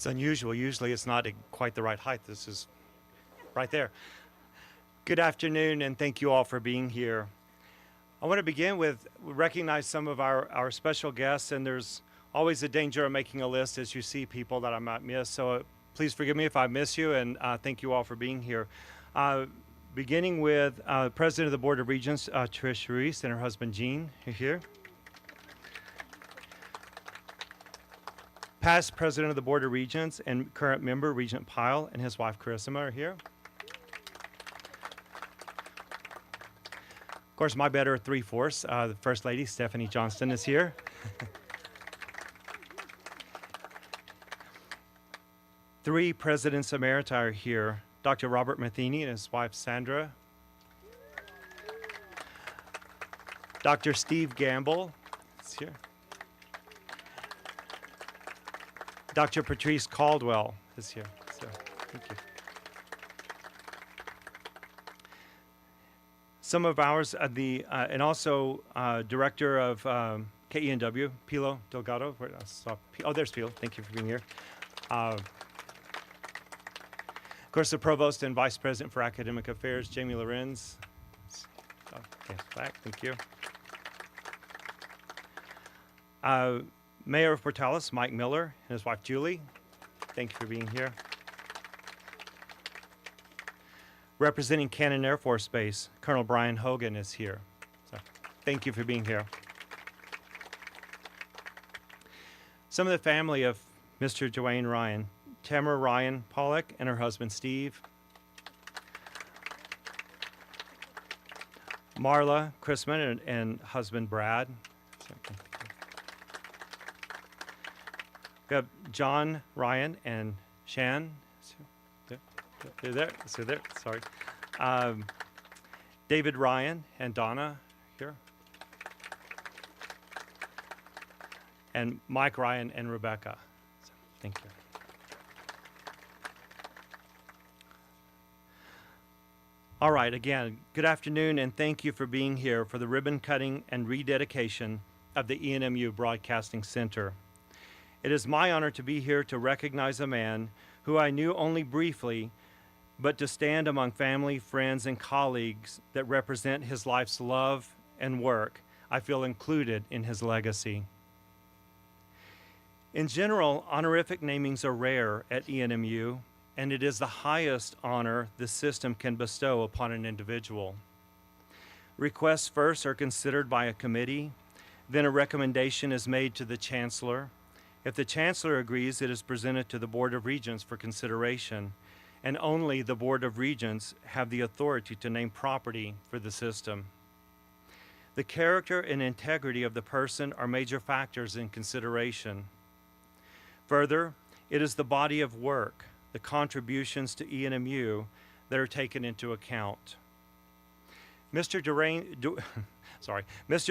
It's unusual. Usually it's not quite the right height. This is right there. Good afternoon, and thank you all for being here. I want to begin with recognize some of our special guests, and there's always a danger of making a list as you see people that I might miss. So please forgive me if I miss you, and thank you all for being here. Beginning with President of the Board of Regents, Trish Reese, and her husband, Gene, here. Past President of the Board of Regents and current member, Regent Pyle, and his wife, Carissima, are here. Of course, my better three-fourths, the First Lady, Stephanie Johnston, is here. Three Presidents Emerita are here. Dr. Robert Matheny and his wife, Sandra. Dr. Steve Gamble is here. Dr. Patrice Caldwell is here. So, thank you. Some of ours, and also Director of KENW, Pilo Delgado. Oh, there's Pilo. Thank you for being here. Of course, the Provost and Vice President for Academic Affairs, Jamie Lorenz. Back. Thank you. Mayor of Portales, Mike Miller, and his wife, Julie. Thank you for being here. Representing Cannon Air Force Base, Colonel Brian Hogan is here. So, thank you for being here. Some of the family of Mr. Duane Ryan, Tamara Ryan Pollock and her husband, Steve. Marla Chrisman and husband, Brad. We have John Ryan and Shan. They're there. Sorry. David Ryan and Donna here. And Mike Ryan and Rebecca. So, thank you. All right, again, good afternoon, and thank you for being here for the ribbon cutting and rededication of the KENW Broadcasting Center. It is my honor to be here to recognize a man who I knew only briefly, but to stand among family, friends, and colleagues that represent his life's love and work. I feel included in his legacy. In general, honorific namings are rare at KENW, and it is the highest honor the system can bestow upon an individual. Requests first are considered by a committee, then a recommendation is made to the Chancellor. If the Chancellor agrees, it is presented to the Board of Regents for consideration, and only the Board of Regents have the authority to name property for the system. The character and integrity of the person are major factors in consideration. Further, it is the body of work, the contributions to KENW that are taken into account. Mr.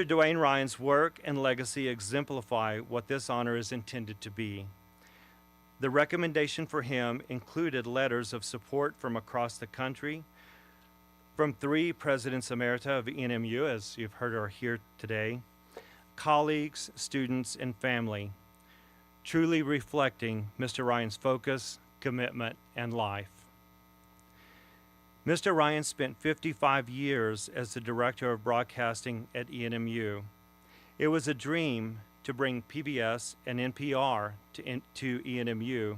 Duane Ryan's work and legacy exemplify what this honor is intended to be. The recommendation for him included letters of support from across the country, from three Presidents Emerita of KENW, as you've heard are here today, colleagues, students, and family, truly reflecting Mr. Ryan's focus, commitment, and life. Mr. Ryan spent 55 years as the Director of Broadcasting at KENW. It was a dream to bring PBS and NPR to KENW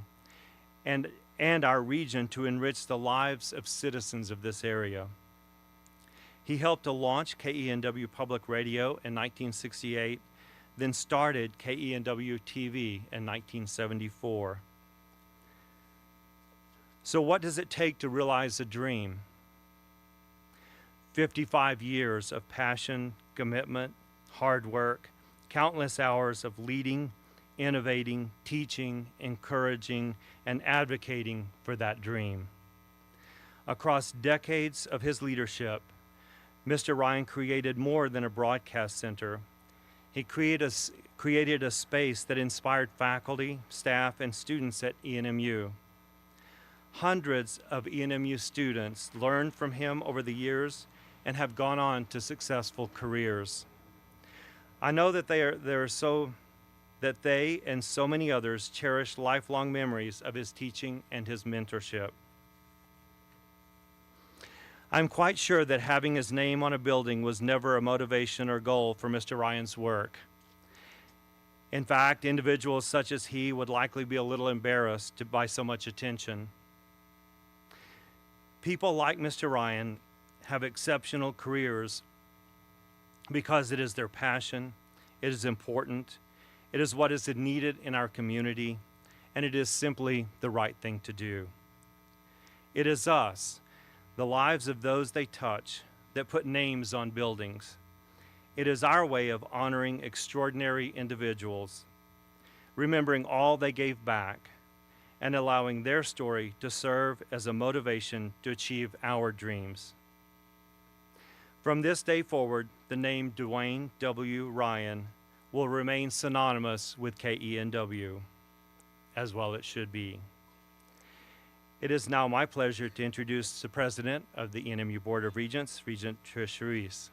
and our region to enrich the lives of citizens of this area. He helped to launch KENW Public Radio in 1968, then started KENW TV in 1974. So what does it take to realize a dream? 55 years of passion, commitment, hard work, countless hours of leading, innovating, teaching, encouraging, and advocating for that dream. Across decades of his leadership, Mr. Ryan created more than a broadcast center. He created a space that inspired faculty, staff, and students at KENW. Hundreds of KENW students learned from him over the years and have gone on to successful careers. I know that there are so that they and so many others cherish lifelong memories of his teaching and his mentorship. I'm quite sure that having his name on a building was never a motivation or goal for Mr. Ryan's work. In fact, individuals such as he would likely be a little embarrassed by so much attention. People like Mr. Ryan have exceptional careers because it is their passion, it is important, it is what is needed in our community, and it is simply the right thing to do. It is us, the lives of those they touch, that put names on buildings. It is our way of honoring extraordinary individuals, remembering all they gave back, and allowing their story to serve as a motivation to achieve our dreams. From this day forward, the name Duane W. Ryan will remain synonymous with KENW, as well it should be. It is now my pleasure to introduce the President of the ENMU Board of Regents, Regent Trish Ruiz.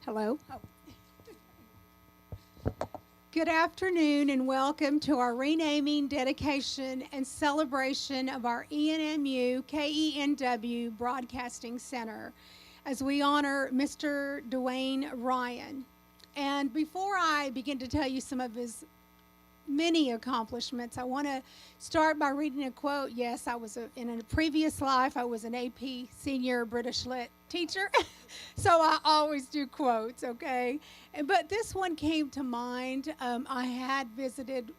Hello. Good afternoon and welcome to our renaming, dedication, and celebration of our ENMU KENW Broadcasting Center as we honor Mr. Duane Ryan. And before I begin to tell you some of his many accomplishments, I want to start by reading a quote. Yes, in a previous life, I was an AP senior British Lit teacher, so I always do quotes, okay? But this one came to mind. I had visited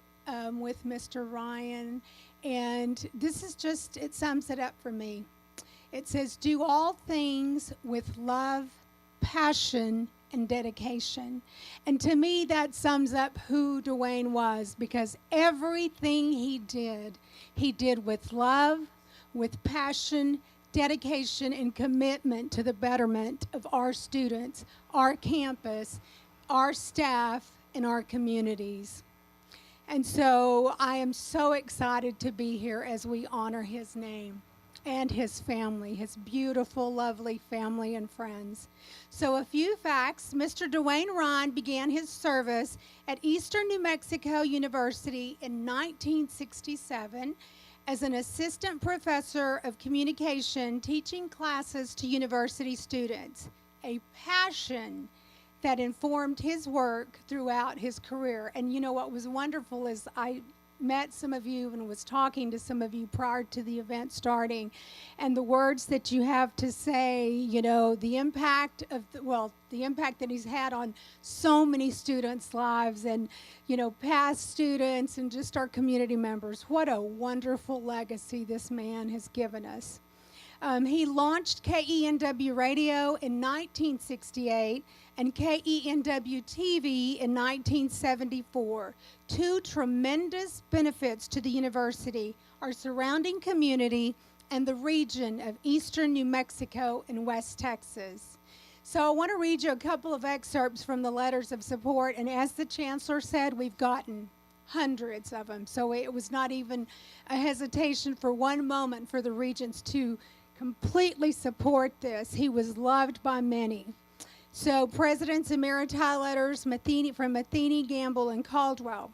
with Mr. Ryan, and this is just, it sums it up for me. It says, do all things with love, passion, and dedication. And to me, that sums up who Duane was, because everything he did with love, with passion, dedication, and commitment to the betterment of our students, our campus, our staff, and our communities. And so I am so excited to be here as we honor his name and his family, his beautiful, lovely family and friends. So a few facts. Mr. Duane Ryan began his service at Eastern New Mexico University in 1967 as an assistant professor of communication, teaching classes to university students, a passion that informed his work throughout his career. And you know what was wonderful is I met some of you and was talking to some of you prior to the event starting, and the words that you have to say, you know, the impact that he's had on so many students' lives and, you know, past students and just our community members. What a wonderful legacy this man has given us. He launched KENW Radio in 1968 and KENW TV in 1974. Two tremendous benefits to the university, our surrounding community, and the region of Eastern New Mexico and West Texas. So I want to read you a couple of excerpts from the letters of support, and as the Chancellor said, we've gotten hundreds of them. So it was not even a hesitation for one moment for the Regents to completely support this. He was loved by many. So President's Emeriti letters from Matheny, Gamble, and Caldwell.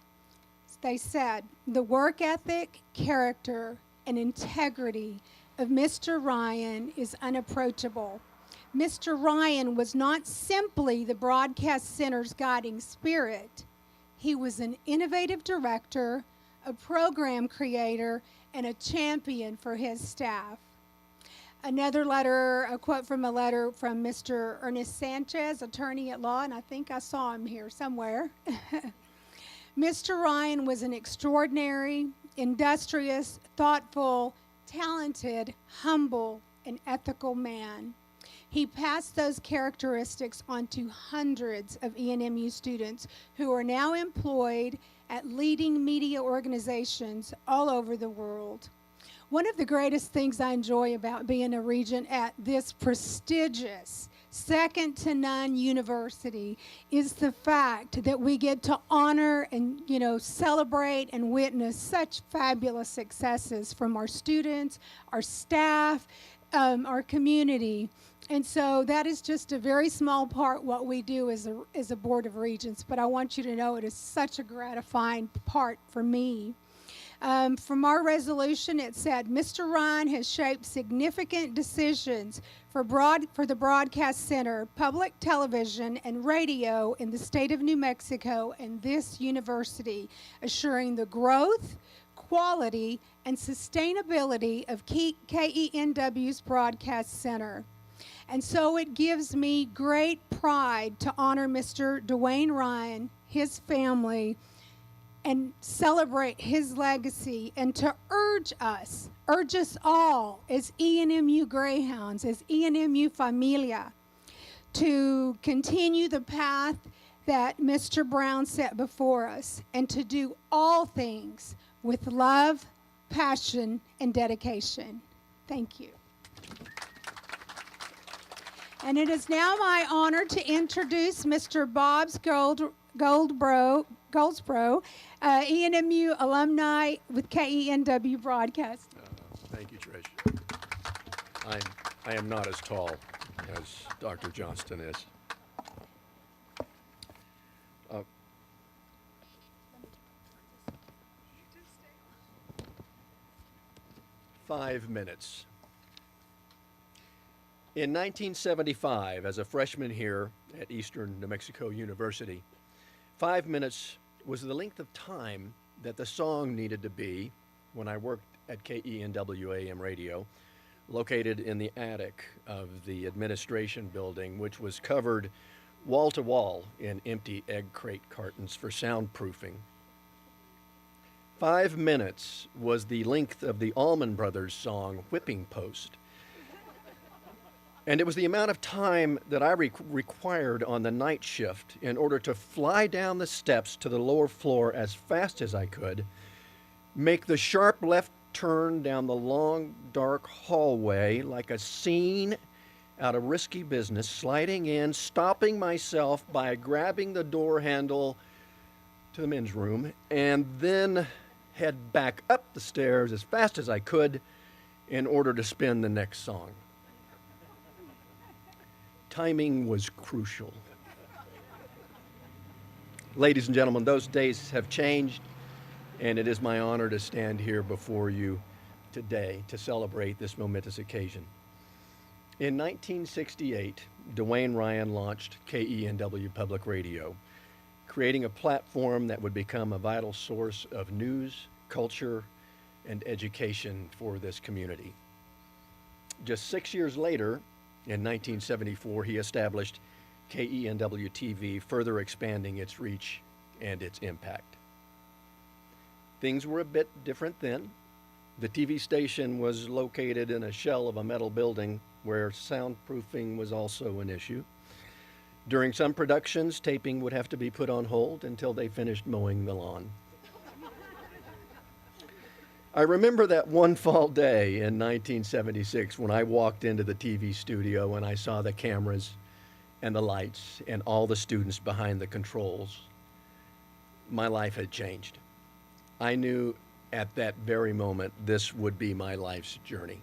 They said, the work ethic, character, and integrity of Mr. Ryan is unapproachable. Mr. Ryan was not simply the Broadcast Center's guiding spirit. He was an innovative director, a program creator, and a champion for his staff. Another letter, a quote from a letter from Mr. Ernest Sanchez, attorney at law, and I think I saw him here somewhere. Mr. Ryan was an extraordinary, industrious, thoughtful, talented, humble, and ethical man. He passed those characteristics on to hundreds of ENMU students who are now employed at leading media organizations all over the world. One of the greatest things I enjoy about being a regent at this prestigious second to none university is the fact that we get to honor and, celebrate and witness such fabulous successes from our students, our staff, our community. And so that is just a very small part what we do as a Board of Regents, but I want you to know it is such a gratifying part for me. From our resolution, it said, Mr. Ryan has shaped significant decisions for the Broadcast Center, public television, and radio in the state of New Mexico and this university, assuring the growth, quality, and sustainability of KENW's Broadcast Center. And so it gives me great pride to honor Mr. Duane Ryan, his family, and celebrate his legacy, and to urge us all as ENMU Greyhounds, as ENMU Familia, to continue the path that Mr. Brown set before us, and to do all things with love, passion, and dedication. Thank you. And it is now my honor to introduce Mr. Bob's Goldsboro, ENMU alumni with KENW Broadcast. Thank you, Trish. I am not as tall as Dr. Johnston is. 5 minutes. In 1975, as a freshman here at Eastern New Mexico University, 5 minutes was the length of time that the song needed to be when I worked at KENW AM radio, located in the attic of the administration building, which was covered wall to wall in empty egg crate cartons for soundproofing. 5 minutes was the length of the Allman Brothers song, Whipping Post. And it was the amount of time that I required on the night shift in order to fly down the steps to the lower floor as fast as I could, make the sharp left turn down the long, dark hallway like a scene out of Risky Business, sliding in, stopping myself by grabbing the door handle to the men's room, and then head back up the stairs as fast as I could in order to spin the next song. Timing was crucial. Ladies and gentlemen, those days have changed, and it is my honor to stand here before you today to celebrate this momentous occasion. In 1968, Duane Ryan launched KENW Public Radio, creating a platform that would become a vital source of news, culture, and education for this community. Just 6 years later, in 1974, he established KENW TV, further expanding its reach and its impact. Things were a bit different then. The TV station was located in a shell of a metal building where soundproofing was also an issue. During some productions, taping would have to be put on hold until they finished mowing the lawn. I remember that one fall day in 1976 when I walked into the TV studio and I saw the cameras and the lights and all the students behind the controls. My life had changed. I knew at that very moment this would be my life's journey.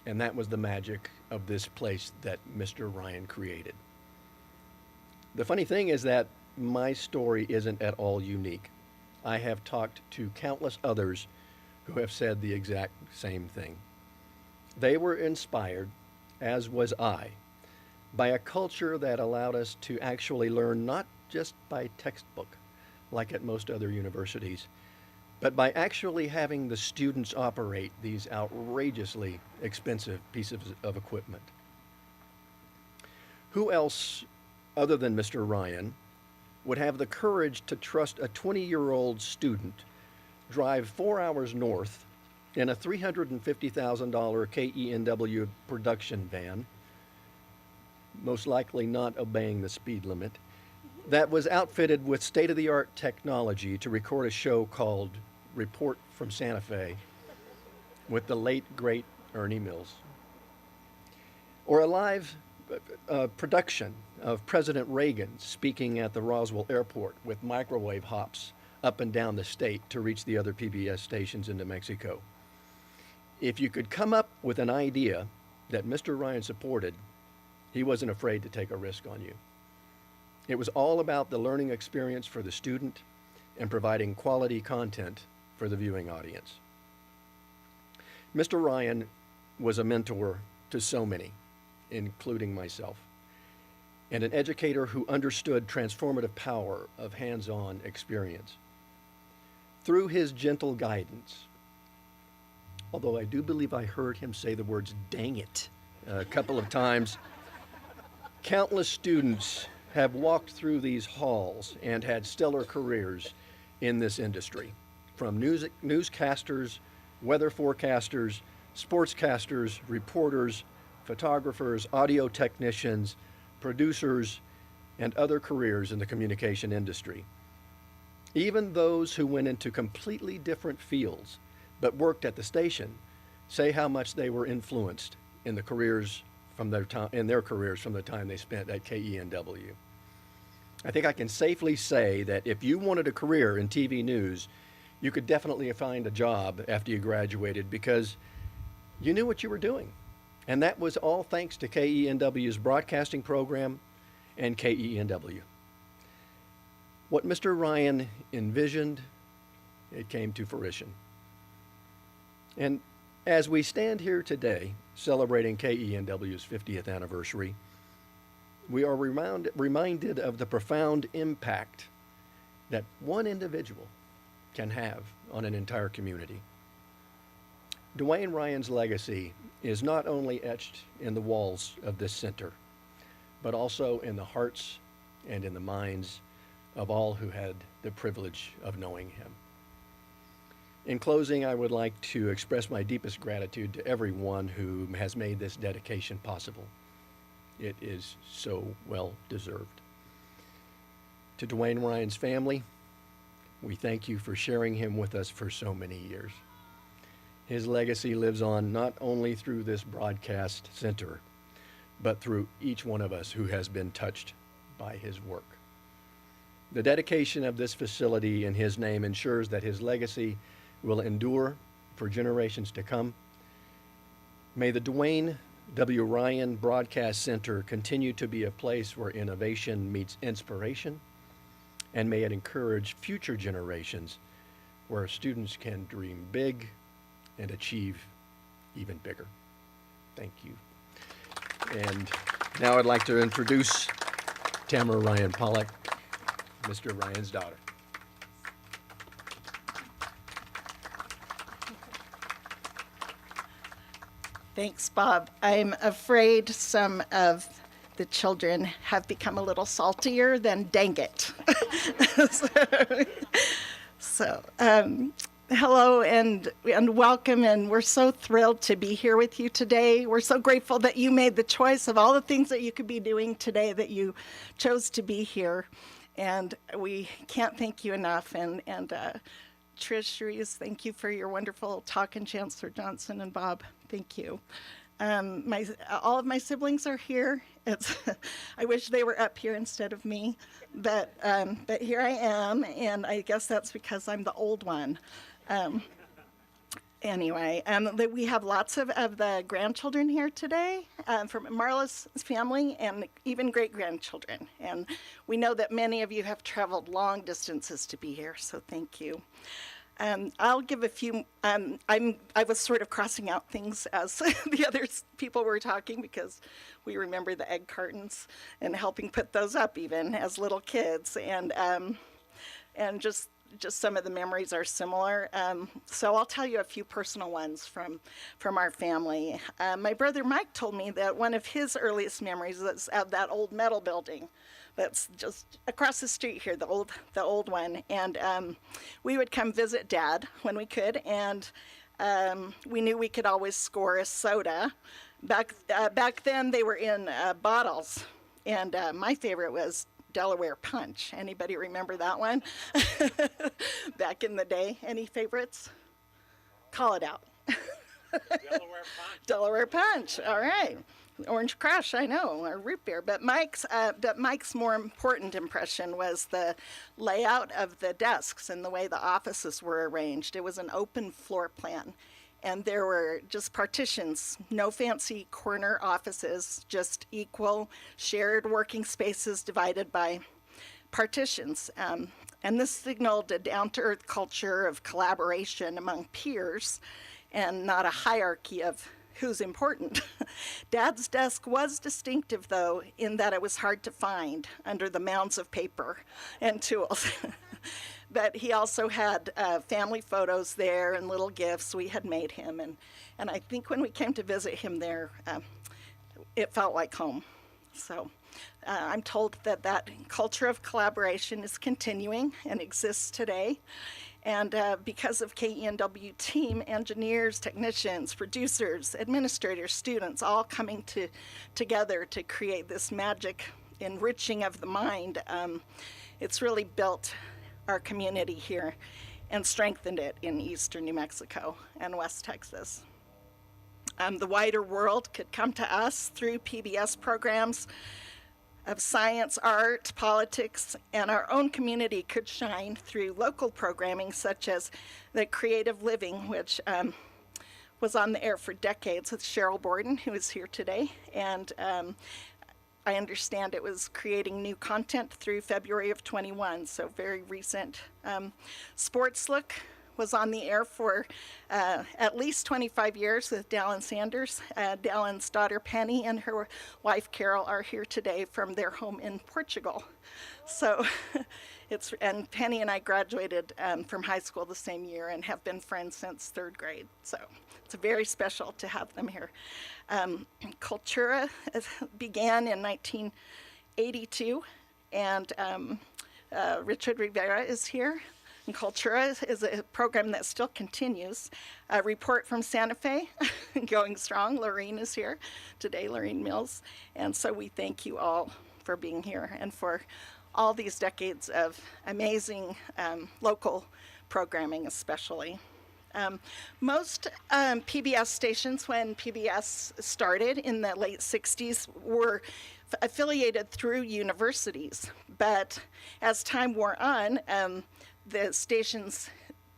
And that was the magic of this place that Mr. Ryan created. The funny thing is that my story isn't at all unique. I have talked to countless others who have said the exact same thing. They were inspired, as was I, by a culture that allowed us to actually learn not just by textbook, like at most other universities, but by actually having the students operate these outrageously expensive pieces of equipment. Who else, other than Mr. Ryan, would have the courage to trust a 20-year-old student drive 4 hours north in a $350,000 KENW production van, most likely not obeying the speed limit, that was outfitted with state-of-the-art technology to record a show called Report from Santa Fe with the late, great Ernie Mills? Or a live production of President Reagan speaking at the Roswell Airport with microwave hops up and down the state to reach the other PBS stations in New Mexico. If you could come up with an idea that Mr. Ryan supported, he wasn't afraid to take a risk on you. It was all about the learning experience for the student and providing quality content for the viewing audience. Mr. Ryan was a mentor to so many, including myself, and an educator who understood transformative power of hands-on experience. Through his gentle guidance, although I do believe I heard him say the words "dang it" a couple of times, countless students have walked through these halls and had stellar careers in this industry, from newscasters, weather forecasters, sportscasters, reporters, photographers, audio technicians, producers, and other careers in the communication industry. Even those who went into completely different fields but worked at the station say how much they were influenced in their careers from the time they spent at KENW. I think I can safely say that if you wanted a career in TV news, you could definitely find a job after you graduated because you knew what you were doing. And that was all thanks to KENW's broadcasting program and KENW. What Mr. Ryan envisioned, it came to fruition. And as we stand here today, celebrating KENW's 50th anniversary, we are reminded of the profound impact that one individual can have on an entire community. Duane Ryan's legacy is not only etched in the walls of this center, but also in the hearts and in the minds of all who had the privilege of knowing him. In closing, I would like to express my deepest gratitude to everyone who has made this dedication possible. It is so well deserved. To Duane Ryan's family, we thank you for sharing him with us for so many years. His legacy lives on not only through this broadcast center, but through each one of us who has been touched by his work. The dedication of this facility in his name ensures that his legacy will endure for generations to come. May the Duane W. Ryan Broadcast Center continue to be a place where innovation meets inspiration, and may it encourage future generations where students can dream big and achieve even bigger. Thank you. And now I'd like to introduce Tamara Ryan Pollock, Mr. Ryan's daughter. Thanks, Bob. I'm afraid some of the children have become a little saltier than dang it. Hello and welcome, and we're so thrilled to be here with you today. We're so grateful that you made the choice of all the things that you could be doing today, that you chose to be here, and we can't thank you enough. And Trish, Reese, thank you for your wonderful talk, and Chancellor Johnson and Bob, thank you. All of my siblings are here. I wish they were up here instead of me, but here I am, and I guess that's because I'm the old one. Anyway, we have lots of the grandchildren here today from Marla's family, and even great-grandchildren. And we know that many of you have traveled long distances to be here, so thank you. I'll give a few, I was sort of crossing out things as the other people were talking, because we remember the egg cartons and helping put those up even as little kids, and just some of the memories are similar. So I'll tell you a few personal ones from our family. My brother Mike told me that one of his earliest memories was of that old metal building that's just across the street here, the old one. And we would come visit Dad when we could, and we knew we could always score a soda. Back then they were in bottles, and my favorite was Delaware Punch. Anybody remember that one? Back in the day. Any favorites? Call it out. Delaware Punch. Delaware Punch. All right. Orange Crush, I know, or root beer. But Mike's more important impression was the layout of the desks and the way the offices were arranged. It was an open floor plan, and there were just partitions, no fancy corner offices, just equal shared working spaces divided by partitions. And this signaled a down-to-earth culture of collaboration among peers and not a hierarchy of who's important. Dad's desk was distinctive, though, in that it was hard to find under the mounds of paper and tools. But he also had family photos there and little gifts we had made him. And I think when we came to visit him there, it felt like home. So I'm told that that culture of collaboration is continuing and exists today. And because of KENW team, engineers, technicians, producers, administrators, students, all coming together to create this magic enriching of the mind, it's really built our community here and strengthened it in eastern New Mexico and West Texas. The wider world could come to us through PBS programs of science, art, politics, and our own community could shine through local programming such as the Creative Living, which was on the air for decades with Cheryl Borden, who is here today. And I understand it was creating new content through February of 21, so very recent. Sports Look was on the air for at least 25 years with Dallin Sanders. Dallin's daughter Penny and her wife Carol are here today from their home in Portugal. So and Penny and I graduated from high school the same year and have been friends since third grade. So it's very special to have them here. Cultura began in 1982, and Richard Rivera is here. And Cultura is a program that still continues. A report from Santa Fe, going strong. Lorene is here today, Lorene Mills. And so we thank you all for being here and for all these decades of amazing local programming especially. Most PBS stations, when PBS started in the late 60s, were affiliated through universities. But as time wore on, the stations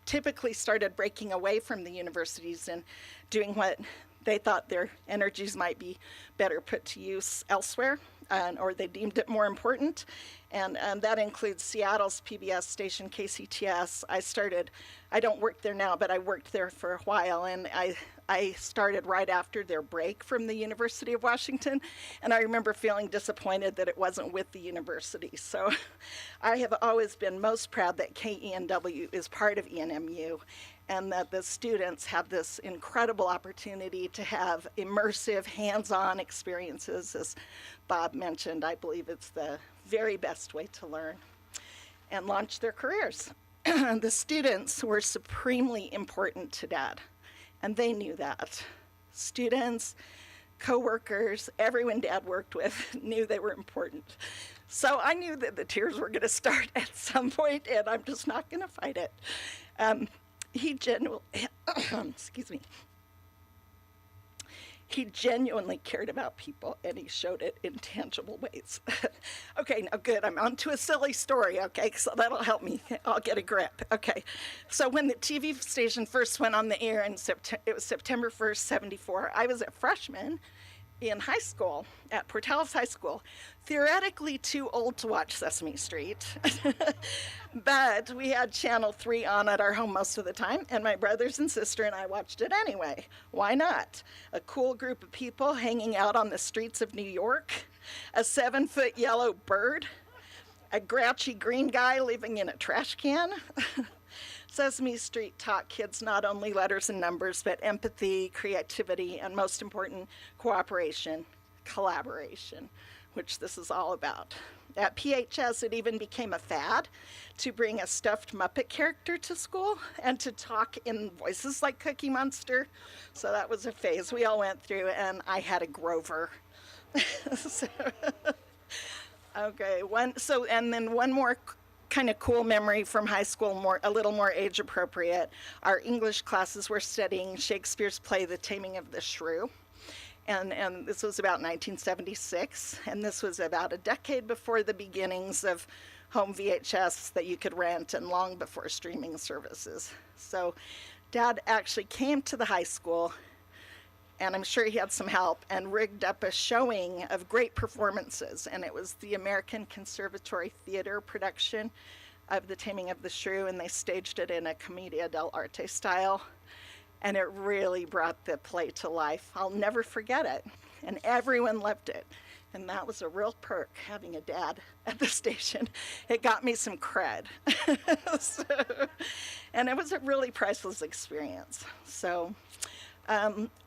typically started breaking away from the universities and doing what they thought their energies might be better put to use elsewhere, or they deemed it more important. And that includes Seattle's PBS station, KCTS. I don't work there now, but I worked there for a while, and I started right after their break from the University of Washington, and I remember feeling disappointed that it wasn't with the university. So I have always been most proud that KENW is part of ENMU, and that the students have this incredible opportunity to have immersive, hands-on experiences. As Bob mentioned, I believe it's the very best way to learn and launch their careers. The students were supremely important to Dad, and they knew that. Students, coworkers, everyone Dad worked with knew they were important. So I knew that the tears were going to start at some point, and I'm just not going to fight it. He genuinely cared about people, and he showed it in tangible ways. Okay, now good, I'm on to a silly story, okay, so that'll help me. I'll get a grip. Okay, so when the TV station first went on the air in it was September 1st, 74, I was a freshman in high school at Portales High School, theoretically too old to watch Sesame Street, but we had Channel 3 on at our home most of the time, and my brothers and sister and I watched it anyway. Why not? A cool group of people hanging out on the streets of New York, a 7-foot yellow bird, a grouchy green guy living in a trash can. Sesame Street taught kids not only letters and numbers, but empathy, creativity, and most important, cooperation, collaboration, which this is all about. At PHS, it even became a fad to bring a stuffed Muppet character to school and to talk in voices like Cookie Monster. So that was a phase we all went through, and I had a Grover. Okay, and then one more kind of cool memory from high school, a little more age appropriate. Our English classes were studying Shakespeare's play, The Taming of the Shrew. And this was about 1976, and this was about a decade before the beginnings of home VHS that you could rent and long before streaming services. So Dad actually came to the high school, and I'm sure he had some help, and rigged up a showing of great performances. And it was the American Conservatory Theater production of The Taming of the Shrew, and they staged it in a Commedia dell'arte style. And it really brought the play to life. I'll never forget it. And everyone loved it. And that was a real perk, having a dad at the station. It got me some cred. And it was a really priceless experience. So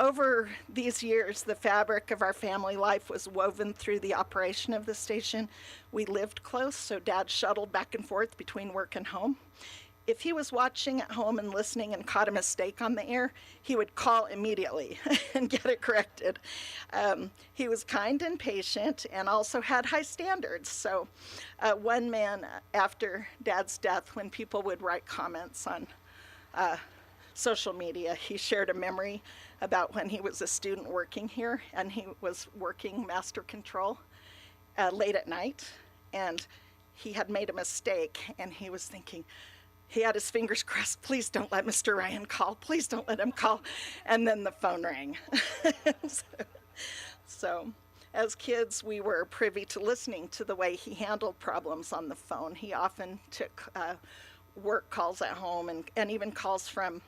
over these years, the fabric of our family life was woven through the operation of the station. We lived close, so Dad shuttled back and forth between work and home. If he was watching at home and listening and caught a mistake on the air, he would call immediately and get it corrected. He was kind and patient and also had high standards. So one man, after Dad's death, when people would write comments on social media, he shared a memory about when he was a student working here, and he was working master control late at night, and he had made a mistake, and he was thinking, he had his fingers crossed, please don't let Mr. Ryan call, please don't let him call, and then the phone rang. So as kids, we were privy to listening to the way he handled problems on the phone. He often took work calls at home, and even calls from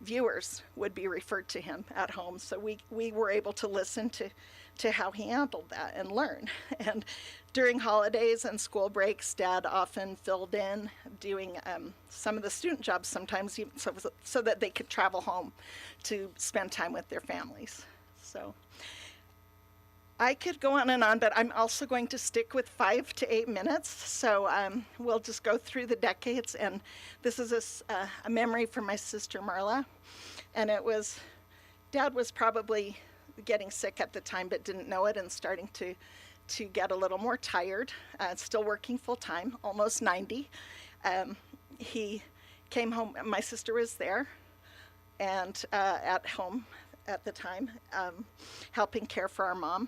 viewers would be referred to him at home. So we were able to listen to how he handled that and learn. And during holidays and school breaks, Dad often filled in doing some of the student jobs, sometimes even so that they could travel home to spend time with their families. So I could go on and on, but I'm also going to stick with 5 to 8 minutes. So we'll just go through the decades. And this is a memory from my sister Marla. And it was, Dad was probably getting sick at the time, but didn't know it, and starting to get a little more tired, still working full time, almost 90. He came home, my sister was there, and at home at the time, helping care for our mom.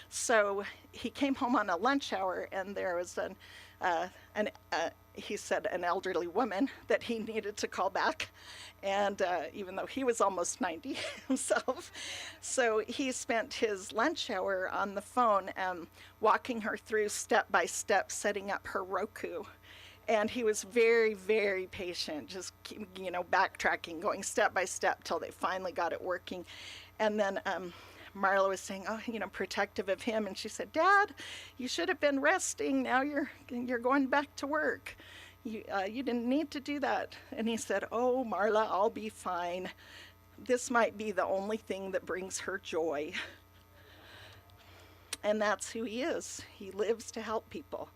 So he came home on a lunch hour, and there was he said an elderly woman that he needed to call back, and even though he was almost 90 himself. So he spent his lunch hour on the phone, walking her through step by step, setting up her Roku. And he was very, very patient, just, backtracking, going step by step till they finally got it working. And then Marla was saying, protective of him. And she said, Dad, you should have been resting. Now you're going back to work. You didn't need to do that. And he said, oh, Marla, I'll be fine. This might be the only thing that brings her joy. And that's who he is. He lives to help people.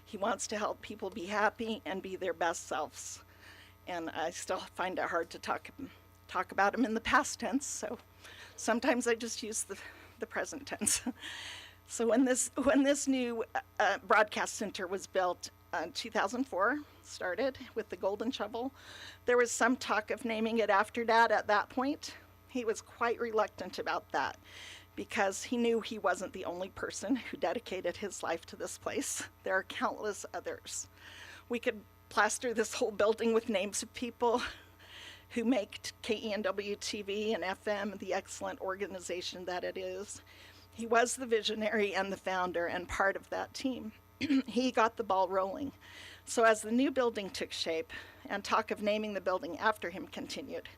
He wants to help people be happy and be their best selves. And I still find it hard to talk about him in the past tense, so sometimes I just use the present tense. So when this new broadcast center was built in 2004, started with the golden shovel, there was some talk of naming it after Dad at that point. He was quite reluctant about that, because he knew he wasn't the only person who dedicated his life to this place. There are countless others. We could plaster this whole building with names of people who make KENW TV and FM the excellent organization that it is. He was the visionary and the founder and part of that team. He got the ball rolling. So as the new building took shape and talk of naming the building after him continued,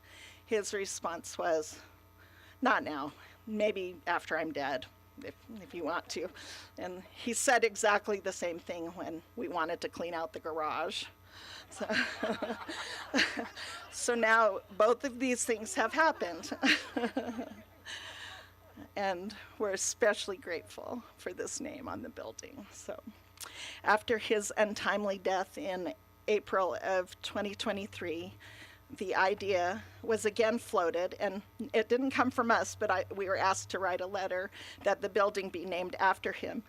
his response was, not now. Maybe after I'm dead, if you want to. And he said exactly the same thing when we wanted to clean out the garage. So now both of these things have happened. And we're especially grateful for this name on the building. So after his untimely death in April of 2023, the idea was again floated, and it didn't come from us, but we were asked to write a letter that the building be named after him.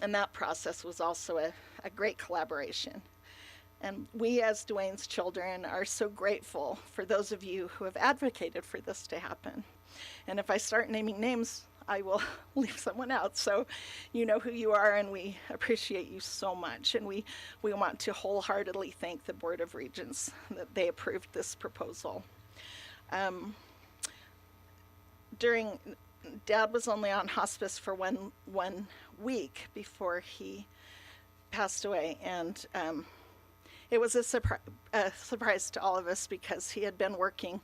And that process was also a great collaboration. And we, as Duane's children, are so grateful for those of you who have advocated for this to happen. And if I start naming names, I will leave someone out. So you know who you are, and we appreciate you so much. And we want to wholeheartedly thank the Board of Regents that they approved this proposal. Dad was only on hospice for one week before he passed away, and it was a surprise to all of us because he had been working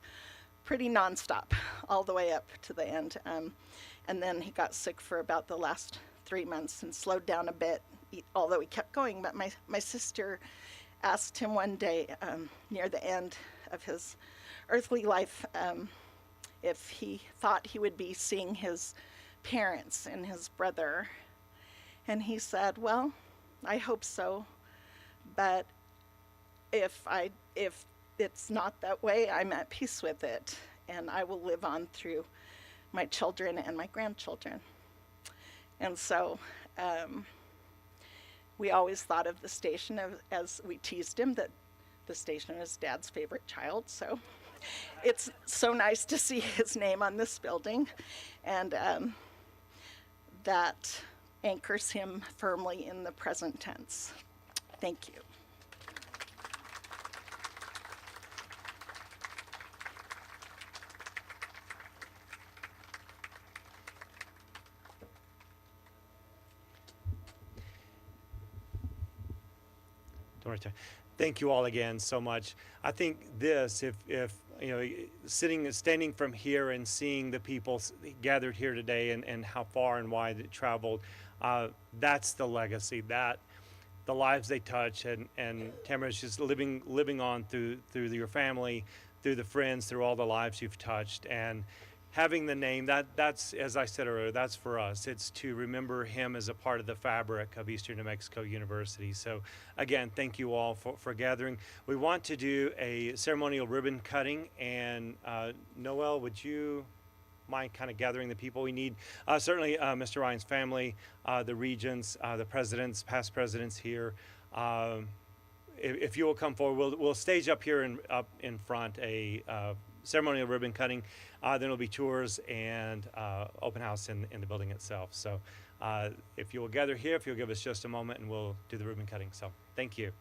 pretty nonstop all the way up to the end. And then he got sick for about the last 3 months and slowed down a bit, although he kept going. But my sister asked him one day near the end of his earthly life if he thought he would be seeing his parents and his brother. And he said, well, I hope so, but if it's not that way, I'm at peace with it, and I will live on through my children and my grandchildren. And so we always thought of the station as we teased him that the station is Dad's favorite child. So it's so nice to see his name on this building, and that anchors him firmly in the present tense. Thank you. Thank you all again so much. I think this, if you know, standing from here and seeing the people gathered here today and how far and wide it traveled, that's the legacy, that the lives they touch, and Tamara's just living on through your family, through the friends, through all the lives you've touched, and having the name, that's, as I said earlier, that's for us. It's to remember him as a part of the fabric of Eastern New Mexico University. So again, thank you all for gathering. We want to do a ceremonial ribbon cutting, and Noel, would you mind kind of gathering the people we need? Certainly Mr. Ryan's family, the regents, the presidents, past presidents here. If you will come forward, we'll stage up here up in front a ceremonial ribbon cutting. Then there'll be tours and open house in the building itself. So if you will gather here, if you'll give us just a moment, and we'll do the ribbon cutting. So thank you.